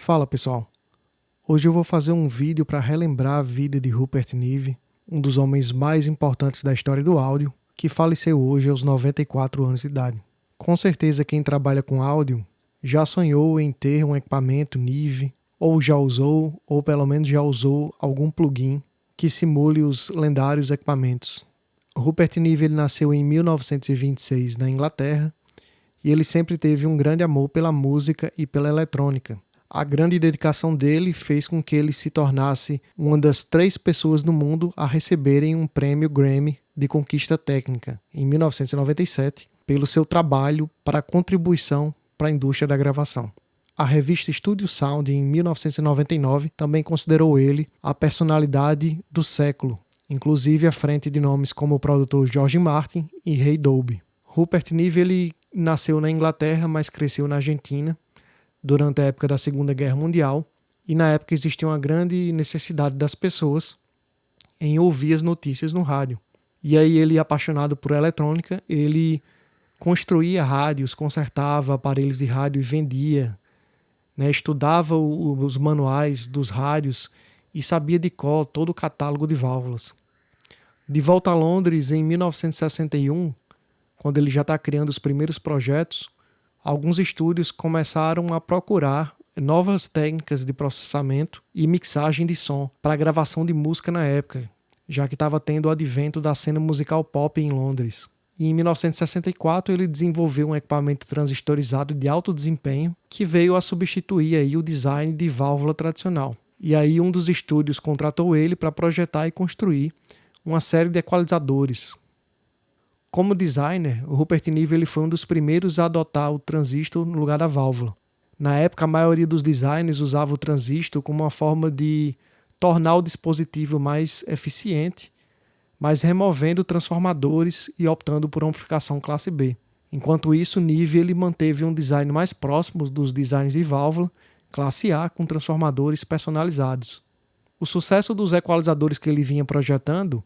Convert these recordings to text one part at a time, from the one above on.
Fala pessoal, hoje eu vou fazer um vídeo para relembrar a vida de Rupert Neve, um dos homens mais importantes da história do áudio, que faleceu hoje aos 94 anos de idade. Com certeza quem trabalha com áudio já sonhou em ter um equipamento Neve, ou já usou, ou pelo menos já usou algum plugin que simule os lendários equipamentos. Rupert Neve ele nasceu em 1926 na Inglaterra e ele sempre teve um grande amor pela música e pela eletrônica. A grande dedicação dele fez com que ele se tornasse uma das 3 pessoas no mundo a receberem um prêmio Grammy de conquista técnica, em 1997, pelo seu trabalho para a contribuição para a indústria da gravação. A revista Studio Sound, em 1999, também considerou ele a personalidade do século, inclusive à frente de nomes como o produtor George Martin e Ray Dolby. Rupert Neve ele nasceu na Inglaterra, mas cresceu na Argentina, durante a época da Segunda Guerra Mundial, e na época existia uma grande necessidade das pessoas em ouvir as notícias no rádio. E aí ele, apaixonado por eletrônica, ele construía rádios, consertava aparelhos de rádio e vendia, estudava os manuais dos rádios e sabia de cor todo o catálogo de válvulas. De volta a Londres, em 1961, quando ele já está criando os primeiros projetos, alguns estúdios começaram a procurar novas técnicas de processamento e mixagem de som para a gravação de música na época, já que estava tendo o advento da cena musical pop em Londres. E em 1964 ele desenvolveu um equipamento transistorizado de alto desempenho que veio a substituir aí o design de válvula tradicional. E aí um dos estúdios contratou ele para projetar e construir uma série de equalizadores. Como designer, o Rupert Neve ele foi um dos primeiros a adotar o transistor no lugar da válvula. Na época, a maioria dos designers usava o transistor como uma forma de tornar o dispositivo mais eficiente, mas removendo transformadores e optando por amplificação classe B. Enquanto isso, Neve ele manteve um design mais próximo dos designs de válvula, classe A, com transformadores personalizados. O sucesso dos equalizadores que ele vinha projetando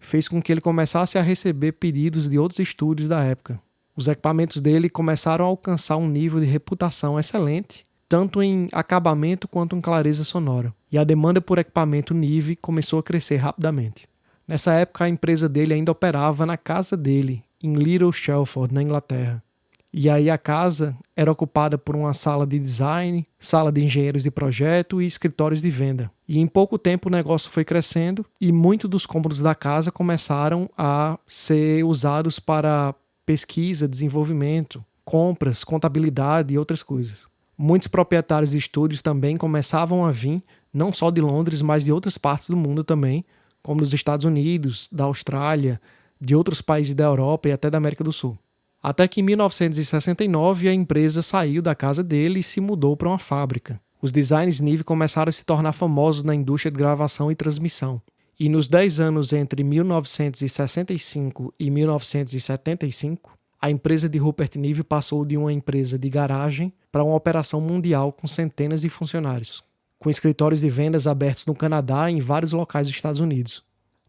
fez com que ele começasse a receber pedidos de outros estúdios da época. Os equipamentos dele começaram a alcançar um nível de reputação excelente, tanto em acabamento quanto em clareza sonora. E a demanda por equipamento Neve começou a crescer rapidamente. Nessa época, a empresa dele ainda operava na casa dele, em Little Shelford, na Inglaterra. E aí a casa era ocupada por uma sala de design, sala de engenheiros de projeto e escritórios de venda. E em pouco tempo o negócio foi crescendo e muitos dos cômodos da casa começaram a ser usados para pesquisa, desenvolvimento, compras, contabilidade e outras coisas. Muitos proprietários de estúdios também começavam a vir, não só de Londres, mas de outras partes do mundo também, como dos Estados Unidos, da Austrália, de outros países da Europa e até da América do Sul. Até que em 1969 a empresa saiu da casa dele e se mudou para uma fábrica. Os designs Neve começaram a se tornar famosos na indústria de gravação e transmissão. E nos 10 anos entre 1965 e 1975, a empresa de Rupert Neve passou de uma empresa de garagem para uma operação mundial com centenas de funcionários, com escritórios de vendas abertos no Canadá e em vários locais dos Estados Unidos.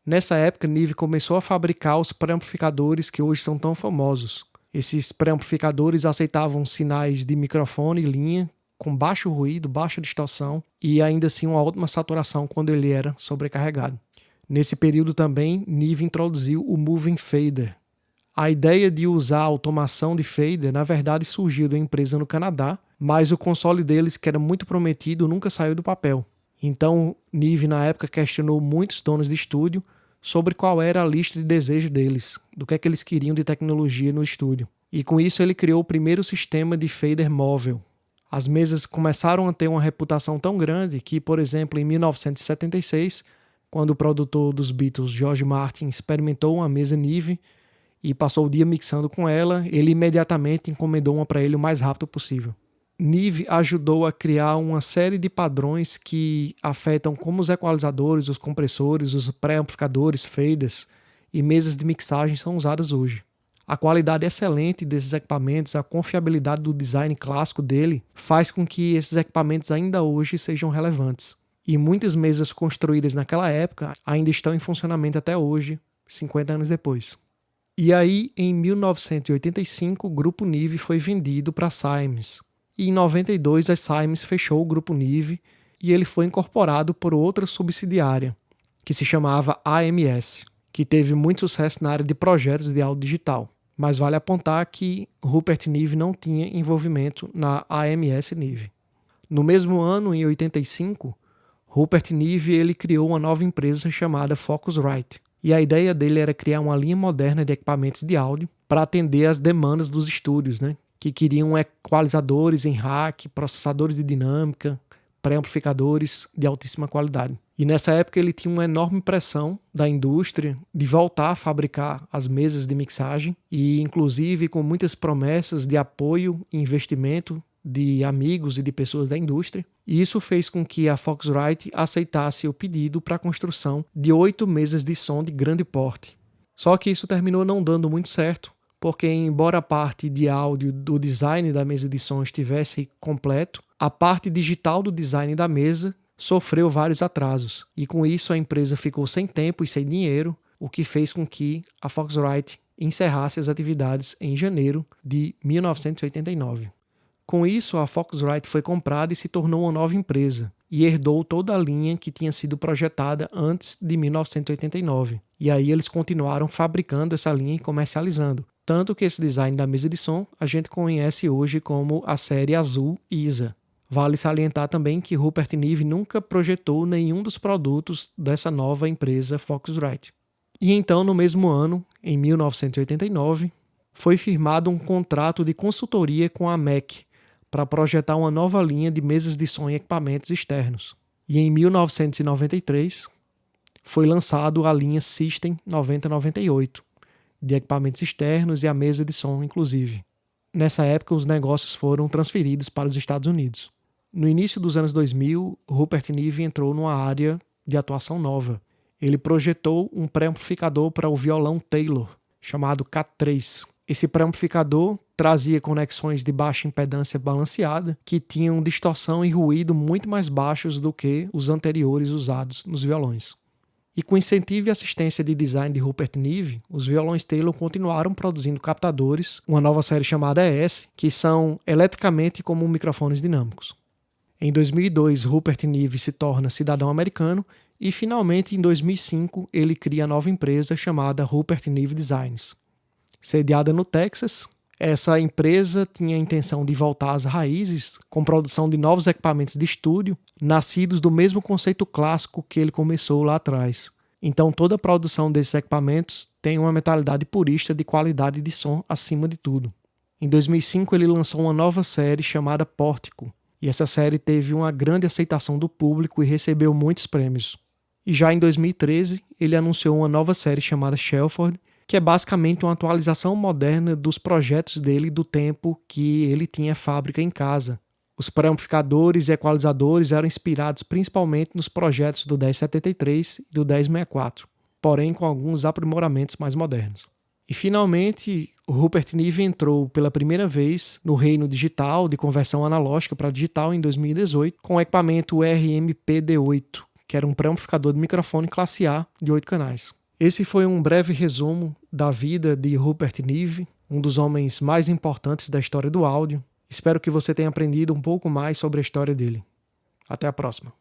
Nessa época, Neve começou a fabricar os pré-amplificadores que hoje são tão famosos. Esses pré-amplificadores aceitavam sinais de microfone e linha, com baixo ruído, baixa distorção e ainda assim uma ótima saturação quando ele era sobrecarregado. Nesse período também, Neve introduziu o Moving Fader. A ideia de usar a automação de fader, na verdade, surgiu da empresa no Canadá, mas o console deles, que era muito prometido, nunca saiu do papel. Então, Neve, na época, questionou muitos donos de estúdio sobre qual era a lista de desejos deles, do que é que eles queriam de tecnologia no estúdio. E com isso ele criou o primeiro sistema de fader móvel. As mesas começaram a ter uma reputação tão grande que, por exemplo, em 1976, quando o produtor dos Beatles, George Martin, experimentou uma mesa Neve e passou o dia mixando com ela, ele imediatamente encomendou uma para ele o mais rápido possível. Neve ajudou a criar uma série de padrões que afetam como os equalizadores, os compressores, os pré-amplificadores, faders e mesas de mixagem são usadas hoje. A qualidade excelente desses equipamentos, a confiabilidade do design clássico dele, faz com que esses equipamentos ainda hoje sejam relevantes. E muitas mesas construídas naquela época ainda estão em funcionamento até hoje, 50 anos depois. E aí, em 1985, o grupo Neve foi vendido para a Siemens. e em 92 a Siemens fechou o grupo Nive e ele foi incorporado por outra subsidiária, que se chamava AMS, que teve muito sucesso na área de projetos de áudio digital. Mas vale apontar que Rupert Nive não tinha envolvimento na AMS Nive. No mesmo ano, em 85, Rupert Nive ele criou uma nova empresa chamada Focusrite. E a ideia dele era criar uma linha moderna de equipamentos de áudio para atender às demandas dos estúdios, que queriam equalizadores em rack, processadores de dinâmica, pré-amplificadores de altíssima qualidade. E nessa época ele tinha uma enorme pressão da indústria de voltar a fabricar as mesas de mixagem e inclusive com muitas promessas de apoio e investimento de amigos e de pessoas da indústria. E isso fez com que a Focusrite aceitasse o pedido para a construção de 8 mesas de som de grande porte. Só que isso terminou não dando muito certo, porque embora a parte de áudio do design da mesa de som estivesse completo, a parte digital do design da mesa sofreu vários atrasos, e com isso a empresa ficou sem tempo e sem dinheiro, o que fez com que a Focusrite encerrasse as atividades em janeiro de 1989. Com isso, a Focusrite foi comprada e se tornou uma nova empresa, e herdou toda a linha que tinha sido projetada antes de 1989. E aí eles continuaram fabricando essa linha e comercializando. Tanto que esse design da mesa de som a gente conhece hoje como a série azul ISA. Vale salientar também que Rupert Nive nunca projetou nenhum dos produtos dessa nova empresa Focusrite. E então, no mesmo ano, em 1989, foi firmado um contrato de consultoria com a MEC para projetar uma nova linha de mesas de som e equipamentos externos. E em 1993, foi lançado a linha System 9098, de equipamentos externos e a mesa de som, inclusive. Nessa época, os negócios foram transferidos para os Estados Unidos. No início dos anos 2000, Rupert Nive entrou numa área de atuação nova. Ele projetou um pré-amplificador para o violão Taylor, chamado K3. Esse pré-amplificador trazia conexões de baixa impedância balanceada, que tinham distorção e ruído muito mais baixos do que os anteriores usados nos violões. E com incentivo e assistência de design de Rupert Nive, os violões Taylor continuaram produzindo captadores, uma nova série chamada ES, que são eletricamente como microfones dinâmicos. Em 2002, Rupert Nive se torna cidadão americano e, finalmente, em 2005, ele cria a nova empresa chamada Rupert Nive Designs. Sediada no Texas, essa empresa tinha a intenção de voltar às raízes com produção de novos equipamentos de estúdio, nascidos do mesmo conceito clássico que ele começou lá atrás. Então toda a produção desses equipamentos tem uma mentalidade purista de qualidade de som acima de tudo. Em 2005 ele lançou uma nova série chamada Pórtico, e essa série teve uma grande aceitação do público e recebeu muitos prêmios. E já em 2013 ele anunciou uma nova série chamada Shelford, que é basicamente uma atualização moderna dos projetos dele do tempo que ele tinha fábrica em casa. Os pré-amplificadores e equalizadores eram inspirados principalmente nos projetos do 1073 e do 1064, porém com alguns aprimoramentos mais modernos. E finalmente, o Rupert Nive entrou pela primeira vez no reino digital de conversão analógica para digital em 2018 com o equipamento RMPD8, que era um pré-amplificador de microfone classe A de 8 canais. Esse foi um breve resumo da vida de Rupert Nive, um dos homens mais importantes da história do áudio. Espero que você tenha aprendido um pouco mais sobre a história dele. Até a próxima.